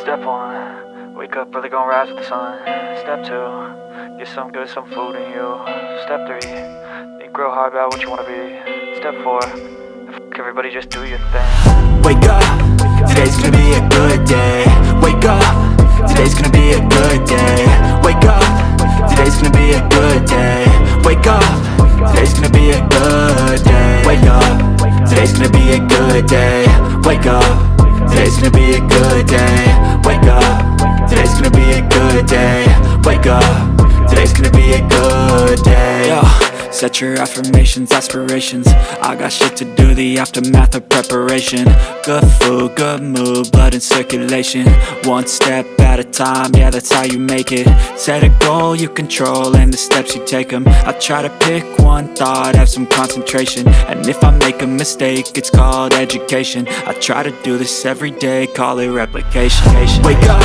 Step 1, wake up early, gonna rise with the sun. Step 2, get some good, some food in you. Step 3, think real hard about what you wanna be. Step 4, everybody just do your thing. Wake up, today's gonna be a good day. Wake up, today's gonna be a good day. Wake up, today's gonna be a good day. Wake up, today's gonna be a good day. Wake up, today's gonna be a good day. Wake up, today's gonna be a good day. Wake up, today's gonna be a good day. Wake up, today's gonna be a good day. Yo, set your affirmations, aspirations. I got shit to do, the aftermath of preparation. Good food, good mood, blood in circulation. One step at a time, yeah, that's how you make it. Set a goal you control and the steps you take them. I try to pick one thought, have some concentration. And if I make a mistake, it's called education. I try to do this every day, call it replication. Wake up,